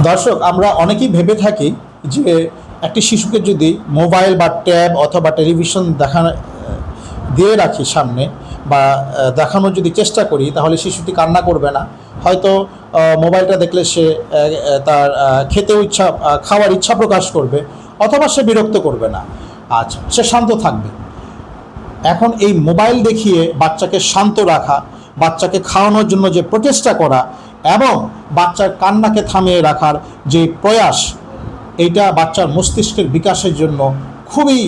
দর্শক, আমরা অনেকেই ভেবে থাকি যে একটি শিশুকে যদি মোবাইল বা ট্যাব অথবা টেলিভিশন দিয়ে রাখি সামনে বা দেখানোর যদি চেষ্টা করি, তাহলে শিশুটি কান্না করবে না। হয়তো মোবাইলটা দেখলে সে তার খাওয়ার ইচ্ছা প্রকাশ করবে, অথবা সে বিরক্ত করবে না। আচ্ছা, সে শান্ত থাকবে। এখন এই মোবাইল দেখিয়ে বাচ্চাকে শান্ত রাখা, বাচ্চাকে খাওয়ানোর জন্য যে প্রচেষ্টা করা এবং বাচ্চার কান্নাকে থামিয়ে রাখার যে প্রয়াস, এইটা বাচ্চার মস্তিষ্কের বিকাশের জন্য খুবই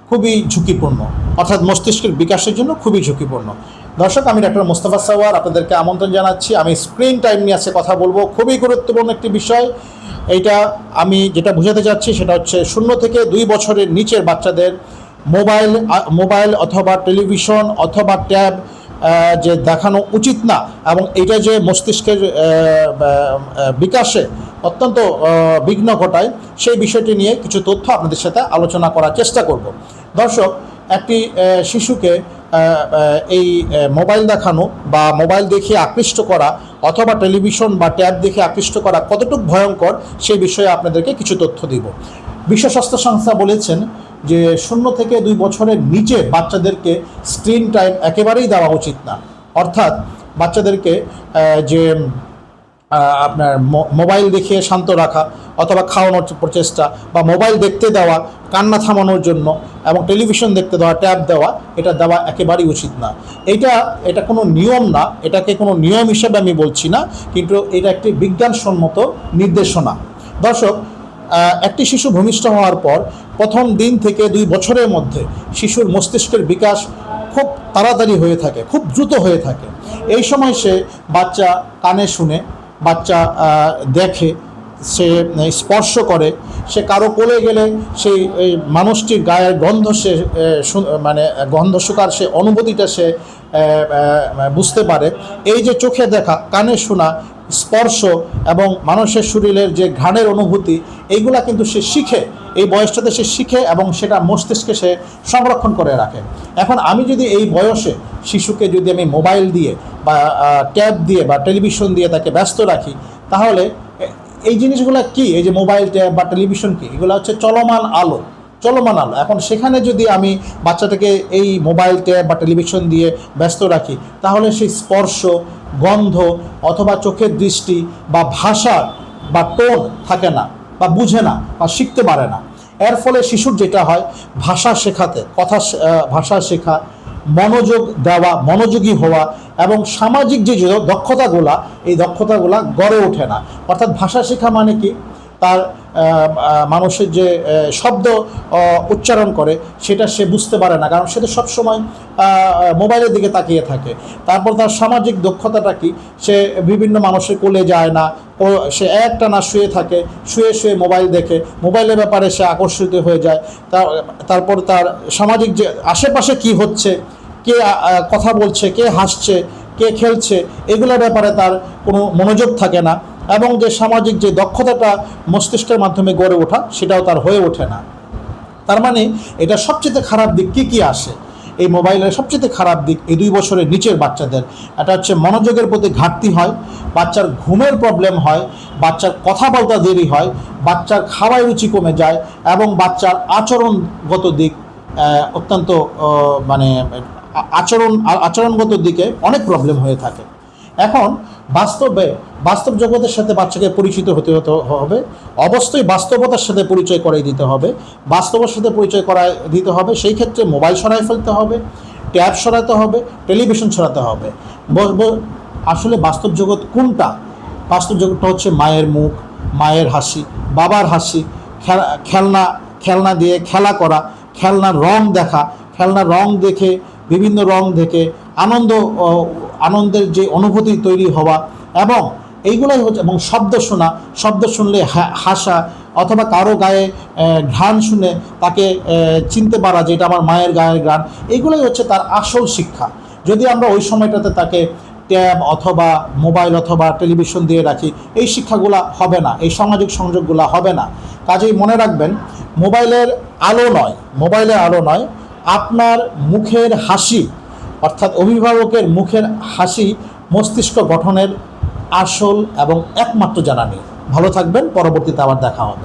খুবই ঝুঁকিপূর্ণ, অর্থাৎ মস্তিষ্কের বিকাশের জন্য খুবই ঝুঁকিপূর্ণ। দর্শক, আমি ডক্টর মোস্তফা সাওয়ার আপনাদেরকে আমন্ত্রণ জানাচ্ছি। আমি স্ক্রিন টাইম নিয়ে আজকে কথা বলবো। খুবই গুরুত্বপূর্ণ একটি বিষয়। এইটা আমি যেটা বোঝাতে চাচ্ছি সেটা হচ্ছে 0 থেকে 2 বছরের নিচের বাচ্চাদের মোবাইল অথবা টেলিভিশন অথবা ট্যাব যে দেখানো উচিত না, এবং এটা যে মস্তিষ্কের বিকাশে অত্যন্ত বিঘ্ন ঘটায়, সেই বিষয়টি নিয়ে কিছু তথ্য আপনাদের সাথে আলোচনা করার চেষ্টা করব। দর্শক, একটি শিশুকে এই মোবাইল দেখানো বা মোবাইল দেখে আকৃষ্ট করা অথবা টেলিভিশন বা ট্যাব দেখে আকৃষ্ট করা কতটুকু ভয়ঙ্কর, সেই বিষয়ে আপনাদেরকে কিছু তথ্য দিব। বিশ্ব স্বাস্থ্য সংস্থা বলেছেন যে 0 থেকে 2 বছরের নিচে বাচ্চাদেরকে স্ক্রিন টাইম একেবারেই দেওয়া উচিত না। অর্থাৎ বাচ্চাদেরকে যে আপনার মোবাইল দেখিয়ে শান্ত রাখা অথবা খাওয়ানোর প্রচেষ্টা বা মোবাইল দেখতে দেওয়া কান্না থামানোর জন্য এবং টেলিভিশন দেখতে দেওয়া, ট্যাব দেওয়া, এটা দেওয়া একেবারেই উচিত না। এটা কোনো নিয়ম না, এটাকে কোনো নিয়ম হিসেবে আমি বলছি না, কিন্তু এটা একটি বিজ্ঞানসম্মত নির্দেশনা। দর্শক, একটি শিশু ভূমিষ্ঠ হওয়ার পর প্রথম দিন থেকে 2 বছরের মধ্যে শিশুর মস্তিষ্কের বিকাশ খুব তাড়াতাড়ি হয়ে থাকে, খুব দ্রুত হয়ে থাকে। এই সময় বাচ্চা কানে শুনে, বাচ্চা দেখে, সে স্পর্শ করে, সে কারো কোলে গেলে সেই মানুষটির গায়ের গন্ধ গন্ধ শোকার সে অনুভূতিটা সে বুঝতে পারে। এই যে চোখে দেখা, কানে শোনা, স্পর্শ এবং মানুষের শরীরের যে ঘ্রাণের অনুভূতি, এইগুলা কিন্তু সে শিখে, এই বয়সটাতে সে শিখে এবং সেটা মস্তিষ্কে সে সংরক্ষণ করে রাখে। এখন আমি যদি এই বয়সে শিশুকে যদি আমি মোবাইল দিয়ে বা ট্যাব দিয়ে বা টেলিভিশন দিয়ে তাকে ব্যস্ত রাখি, তাহলে এই জিনিসগুলো কি, এই যে মোবাইল, ট্যাব বা টেলিভিশন কি, এগুলো হচ্ছে চলমান আলো। এখন সেখানে যদি আমি বাচ্চাটাকে এই মোবাইল, ট্যাব বা টেলিভিশন দিয়ে ব্যস্ত রাখি, তাহলে সেই স্পর্শ, গন্ধ অথবা চোখের দৃষ্টি বা ভাষা বা টোন থাকে না, বা বুঝে না, বা শিখতে পারে না। এর ফলে শিশুর যেটা হয়, ভাষা শেখা, মনোযোগ দেওয়া, মনোযোগী হওয়া এবং সামাজিক যে দক্ষতাগুলা, এই দক্ষতাগুলা গড়ে ওঠে না। অর্থাৎ ভাষা শেখা মানে কি, তার মানুষের যে শব্দ উচ্চারণ করে সেটা সে বুঝতে পারে না, কারণ সে তো সবসময় মোবাইলের দিকে তাকিয়ে থাকে। তারপর তার সামাজিক দক্ষতাটা কি, সে বিভিন্ন মানুষের কোলে যায় না, সে একটানা শুয়ে থাকে, শুয়ে শুয়ে মোবাইল দেখে, মোবাইলের ব্যাপারে সে আকর্ষিত হয়ে যায়। তারপর তার সামাজিক যে আশেপাশে কি হচ্ছে, কে কথা বলছে, কে হাসছে, কে খেলছে, এগুলোর ব্যাপারে তার কোনো মনোযোগ থাকে না, এবং যে সামাজিক যে দক্ষতাটা মস্তিষ্কের মাধ্যমে গড়ে ওঠা, সেটাও তার হয়ে ওঠে না। তার মানে এটা সবচেয়ে খারাপ দিক কী আসে এই মোবাইলের? সবচেয়ে খারাপ দিক এই 2 বছরের নিচের বাচ্চাদের, এটা হচ্ছে মনোযোগের প্রতি ঘাটতি হয়, বাচ্চার ঘুমের প্রবলেম হয়, বাচ্চার কথা বলতে দেরি হয়, বাচ্চার খাওয়ার রুচি কমে যায় এবং বাচ্চার আচরণগত দিক অত্যন্ত আচরণগত দিকে অনেক প্রবলেম হয়ে থাকে। এখন বাস্তব জগতের সাথে বাচ্চাকে পরিচিত হতে হবে। অবশ্যই বাস্তবতার সাথে পরিচয় করাই দিতে হবে, বাস্তবের সাথে পরিচয় করাই দিতে হবে। সেই ক্ষেত্রে মোবাইল সরাই ফেলতে হবে, ট্যাব সরাতে হবে, টেলিভিশন সরাতে হবে। আসলে বাস্তব জগৎ কোনটা? বাস্তব জগৎটা হচ্ছে মায়ের মুখ, মায়ের হাসি, বাবার হাসি, খেলনা দিয়ে খেলা করা, খেলনার রং দেখা, খেলনার রং দেখে, বিভিন্ন রং দেখে আনন্দের যে অনুভূতি তৈরি হওয়া, এবং এইগুলাই হচ্ছে, এবং শব্দ শুনলে হাসা অথবা কারো গায়ে ঘ্রাণ শুনে তাকে চিনতে পারা যে এটা আমার মায়ের গায়ের ঘ্রাণ, এইগুলোই হচ্ছে তার আসল শিক্ষা। যদি আমরা ওই সময়টাতে তাকে ট্যাব অথবা মোবাইল অথবা টেলিভিশন দিয়ে রাখি, এই শিক্ষাগুলো হবে না, এই সামাজিক সংযোগগুলো হবে না। কাজেই মনে রাখবেন, মোবাইলের আলো নয়, আপনার মুখের হাসি, অর্থাৎ অভিভাবকের মুখের হাসি মস্তিষ্ক গঠনের আসল এবং একমাত্র জ্বালানি। ভালো থাকবেন, পরবর্তীতে আবার দেখা হবে।